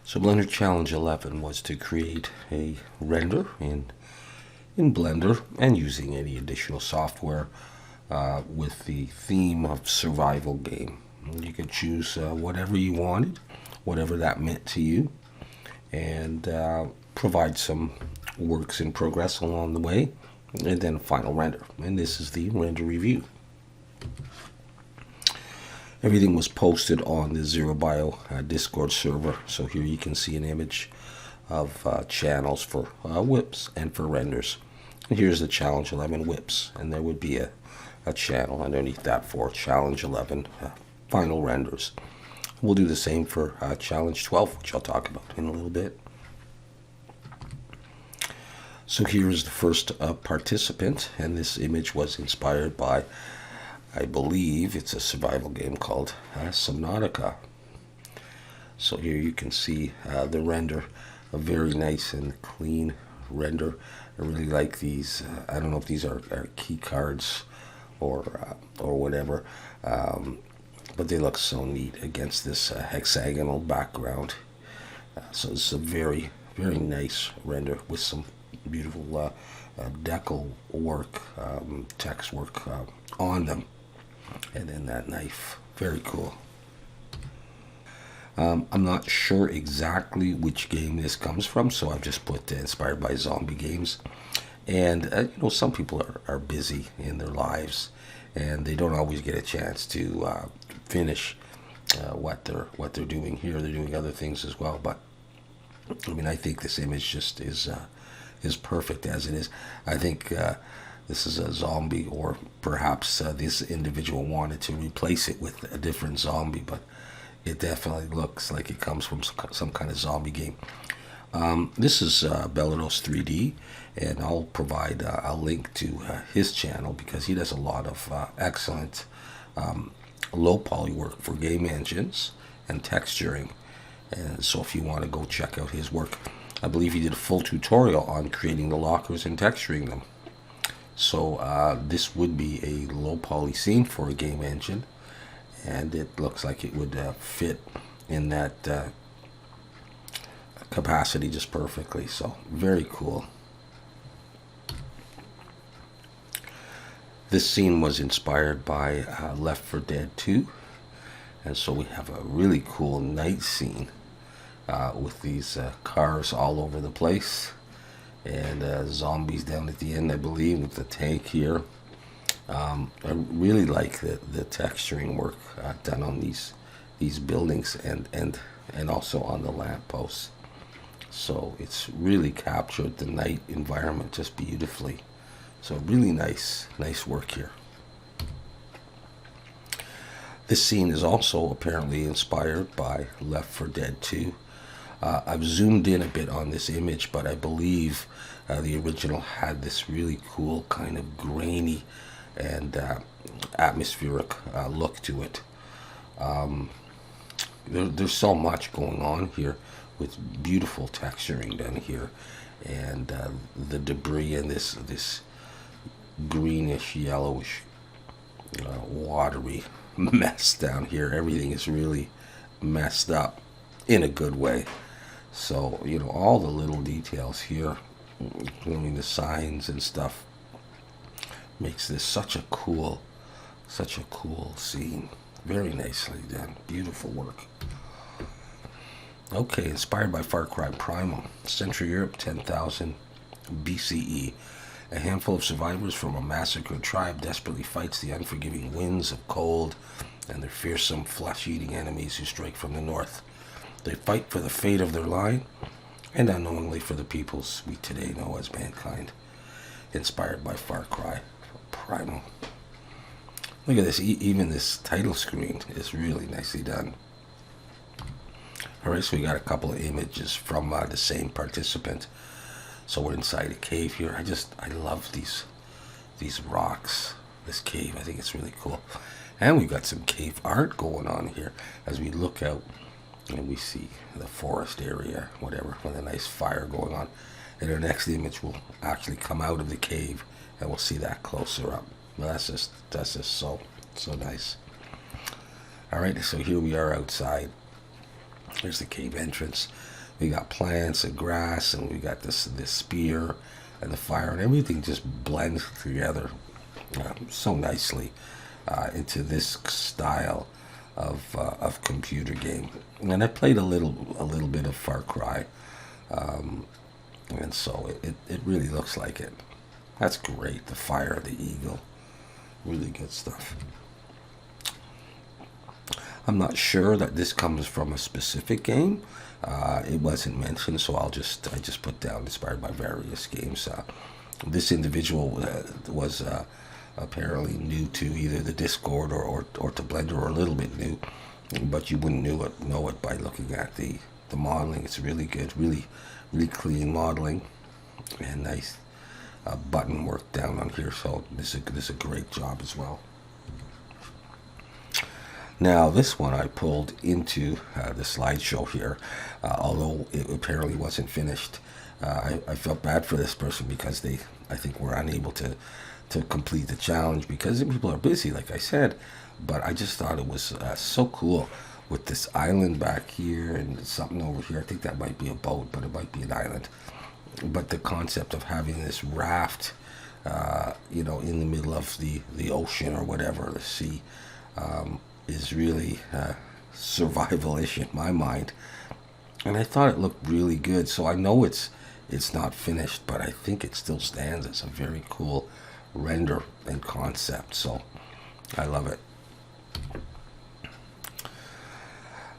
So Blender Challenge 11 was to create a render in Blender and using any additional software with the theme of survival game. You could choose whatever you wanted, whatever that meant to you, and provide some works in progress along the way, and then a final render. And this is the render review. Everything was posted on the zerobio Discord server, so here you can see an image of channels for whips and for renders. And here's the Challenge 11 whips, and there would be a channel underneath that for Challenge 11 final renders. We'll do the same for Challenge 12, which I'll talk about in a little bit. So here's the first participant, and this image was inspired by, I believe it's a survival game called Subnautica. So here you can see the render, a very nice and clean render. I really like these. I don't know if these are key cards or whatever, but they look so neat against this hexagonal background. So it's a very, very nice render with some beautiful decal work, text work on them. And then that knife, very cool. I'm not sure exactly which game this comes from, so I've just put inspired by zombie games. And you know, some people are busy in their lives, and they don't always get a chance to finish what they're doing here. They're doing other things as well, but I mean, I think this image just is perfect as it is. I think this is a zombie, or perhaps this individual wanted to replace it with a different zombie, but it definitely looks like it comes from some kind of zombie game. This is Bellados 3D, and I'll provide a link to his channel because he does a lot of excellent low poly work for game engines and texturing. And so if you want to go check out his work, I believe he did a full tutorial on creating the lockers and texturing them. So this would be a low poly scene for a game engine, and it looks like it would fit in that capacity just perfectly. So very cool. This scene was inspired by Left 4 Dead 2, and so we have a really cool night scene with these cars all over the place, and zombies down at the end, I believe, with the tank here. I really like the texturing work done on these buildings and also on the lampposts. So it's really captured the night environment just beautifully. So really nice work here. This scene is also apparently inspired by Left 4 Dead 2. I've zoomed in a bit on this image, but I believe the original had this really cool kind of grainy and atmospheric look to it. There's so much going on here with beautiful texturing done here, and the debris and this greenish, yellowish, watery mess down here. Everything is really messed up in a good way. So, you know, all the little details here, including the signs and stuff, makes this such a cool scene. Very nicely done. Beautiful work. Okay, inspired by Far Cry Primal. Central Europe, 10,000 BCE. A handful of survivors from a massacred tribe desperately fights the unforgiving winds of cold and their fearsome flesh-eating enemies who strike from the north. They fight for the fate of their line, and unknowingly for the peoples we today know as mankind. Inspired by Far Cry Primal. Look at this, even this title screen is really nicely done. Alright, so we got a couple of images from the same participant. So we're inside a cave here. I love these rocks, this cave. I think it's really cool. And we've got some cave art going on here as we look out and we see the forest area, whatever, with a nice fire going on. And our next image will actually come out of the cave, and we'll see that closer up. Well, that's just so nice. All right, so here we are outside. Here's the cave entrance. We got plants and grass, and we got this spear and the fire, and everything just blends together so nicely into this style of computer game. And I played a little bit of Far Cry, and so it really looks like it. That's great. The fire of the eagle, really good stuff. I'm not sure that this comes from a specific game. It wasn't mentioned, so I just put down inspired by various games. This individual was apparently new to either the Discord or to Blender, or a little bit new, but you wouldn't know it by looking at the modeling. It's really good, really clean modeling, and nice button work down on here. So this is a great job as well. Now this one I pulled into the slideshow here, although it apparently wasn't finished. I felt bad for this person because I think, were unable to complete the challenge because people are busy, like I said. But I just thought it was so cool with this island back here and something over here. I think that might be a boat, but it might be an island. But the concept of having this raft, in the middle of the ocean or whatever, the sea, is really survival-ish in my mind. And I thought it looked really good. So I know it's not finished, but I think it still stands as a very cool render and concept. So I love it.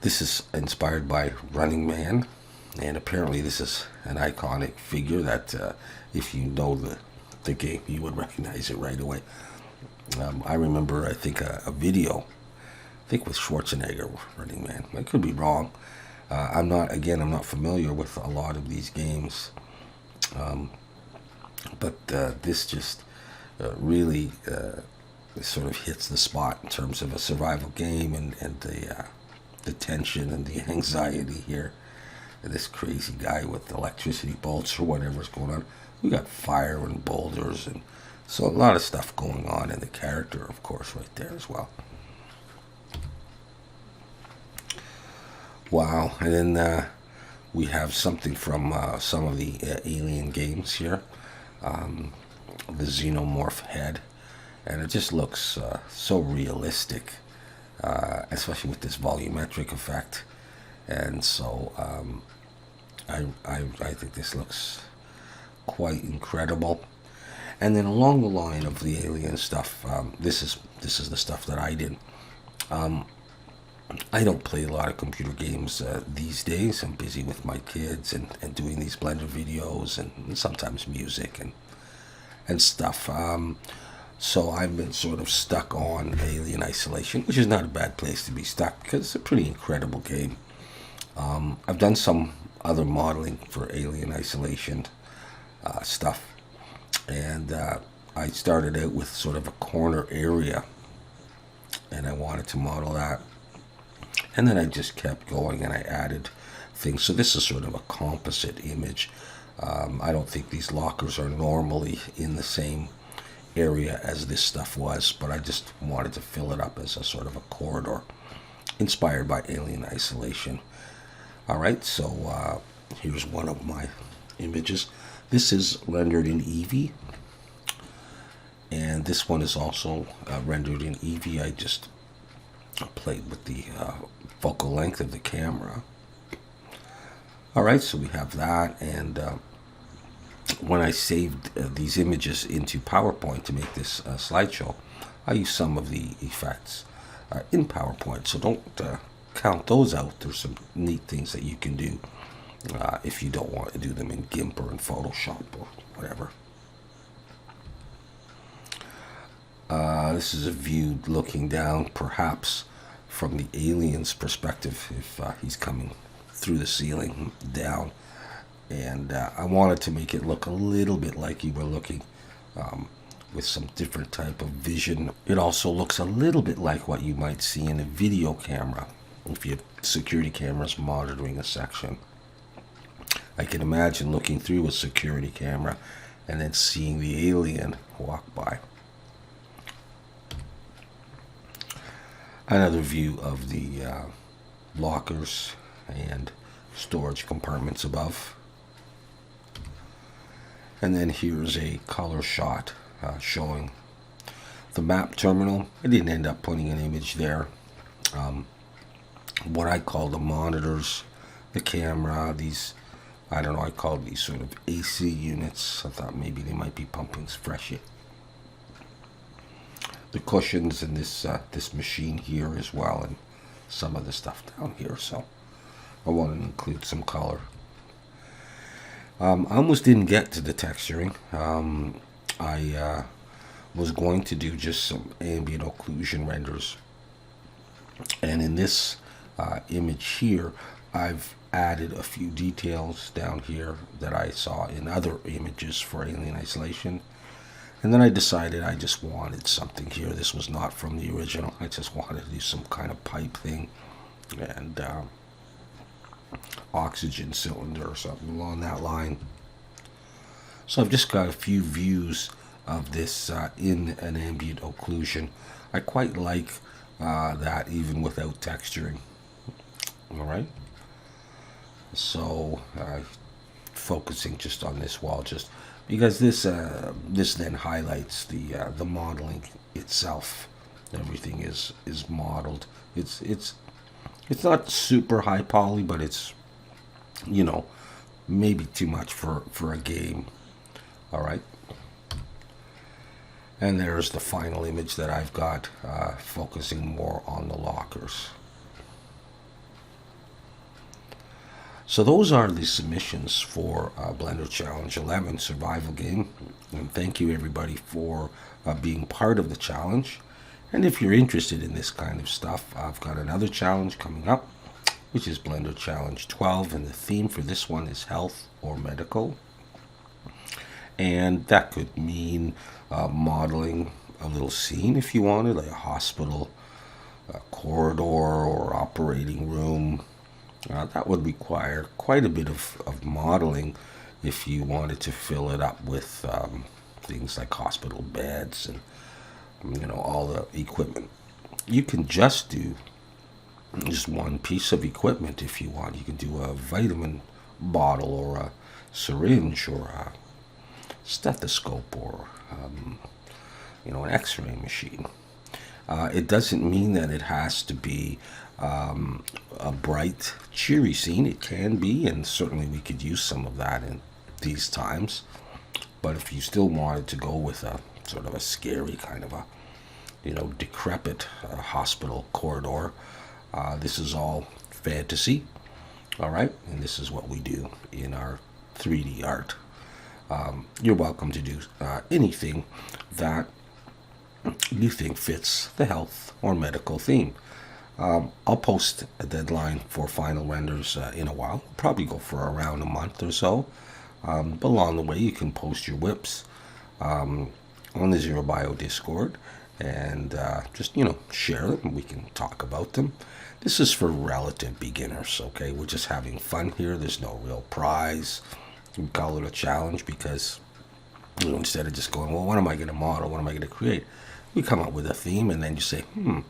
This is inspired by Running Man, and apparently this is an iconic figure that if you know the game, you would recognize it right away. I remember, I think, a video, I think with Schwarzenegger, Running Man. I could be wrong. I'm not familiar with a lot of these games, but this just really sort of hits the spot in terms of a survival game, and the tension and the anxiety here. This crazy guy with electricity bolts or whatever's going on. We got fire and boulders, and so a lot of stuff going on in the character, of course, right there as well. Wow. And then we have something from some of the Alien games here. The xenomorph head, and it just looks so realistic, especially with this volumetric effect. And so I think this looks quite incredible. And then along the line of the Alien stuff, this is the stuff that I did. I don't play a lot of computer games these days. I'm busy with my kids and doing these Blender videos and sometimes music and stuff. So I've been sort of stuck on Alien Isolation, which is not a bad place to be stuck because it's a pretty incredible game. I've done some other modeling for Alien Isolation stuff, and I started out with sort of a corner area, and I wanted to model that. And then I just kept going and I added things. So this is sort of a composite image. I don't think these lockers are normally in the same area as this stuff was, but I just wanted to fill it up as a sort of a corridor inspired by Alien Isolation. All right, so here's one of my images. This is rendered in Eevee, and this one is also rendered in Eevee. I just played with the focal length of the camera. All right, so we have that, and when I saved these images into PowerPoint to make this slideshow, I used some of the effects in PowerPoint, so don't count those out. There's some neat things that you can do if you don't want to do them in GIMP or in Photoshop or whatever. This is a view looking down, perhaps from the alien's perspective, if he's coming through the ceiling down. And I wanted to make it look a little bit like you were looking with some different type of vision. It also looks a little bit like what you might see in a video camera if you have security cameras monitoring a section. I can imagine looking through a security camera and then seeing the alien walk by. Another view of the lockers, and storage compartments above. And then here's a color shot showing the map terminal. I didn't end up putting an image there. What I call the monitors, the camera, these, I don't know, I call these sort of AC units. I thought maybe they might be pumping fresh air. The cushions in this this machine here as well, and some of the stuff down here. So I want to include some color. I almost didn't get to the texturing. I was going to do just some ambient occlusion renders, and in this image here, I've added a few details down here that I saw in other images for alien isolation. And then I decided I just wanted something here. This was not from the original. I just wanted to do some kind of pipe thing and oxygen cylinder or something along that line. So I've just got a few views of this in an ambient occlusion. I quite like that even without texturing. All right. So focusing just on this wall, just because this then highlights the modeling itself. Everything is modeled. It's not super high poly, but it's, you know, maybe too much for a game. All right. And there's the final image that I've got, focusing more on the lockers. So those are the submissions for Blender Challenge 11 survival game. And thank you everybody for being part of the challenge. And if you're interested in this kind of stuff, I've got another challenge coming up, which is Blender Challenge 12. And the theme for this one is health or medical. And that could mean modeling a little scene if you wanted, like a hospital, a corridor, or operating room. That would require quite a bit of modeling if you wanted to fill it up with things like hospital beds and, you know, all the equipment. You can just do just one piece of equipment if you want. You can do a vitamin bottle or a syringe or a stethoscope or, you know, an x-ray machine. It doesn't mean that it has to be a bright, cheery scene. It can be, and certainly we could use some of that in these times. But if you still wanted to go with a sort of a scary kind of a, you know, decrepit hospital corridor, this is all fantasy. All right, and this is what we do in our 3D art. You're welcome to do anything that you think fits the health or medical theme. I'll post a deadline for final renders in a while. Probably go for around a month or so. But along the way, you can post your whips on the zerobio Discord and just, you know, share them and we can talk about them. This is for relative beginners, okay? We're just having fun here. There's no real prize. We call it a challenge because, you know, instead of just going, well, what am I going to model? What am I going to create? We come up with a theme and then you say, you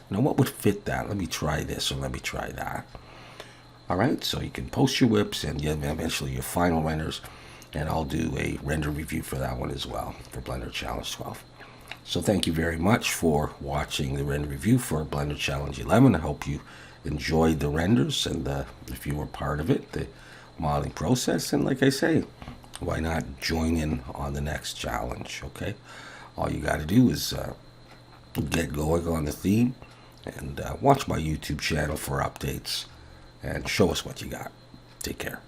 know, what would fit that? Let me try this or let me try that. All right, so you can post your whips and eventually your final renders, and I'll do a render review for that one as well for Blender Challenge 12. So thank you very much for watching the render review for Blender Challenge 11. I hope you enjoyed the renders and if you were part of it, the modeling process. And like I say, why not join in on the next challenge, okay? All you got to do is get going on the theme and watch my YouTube channel for updates and show us what you got. Take care.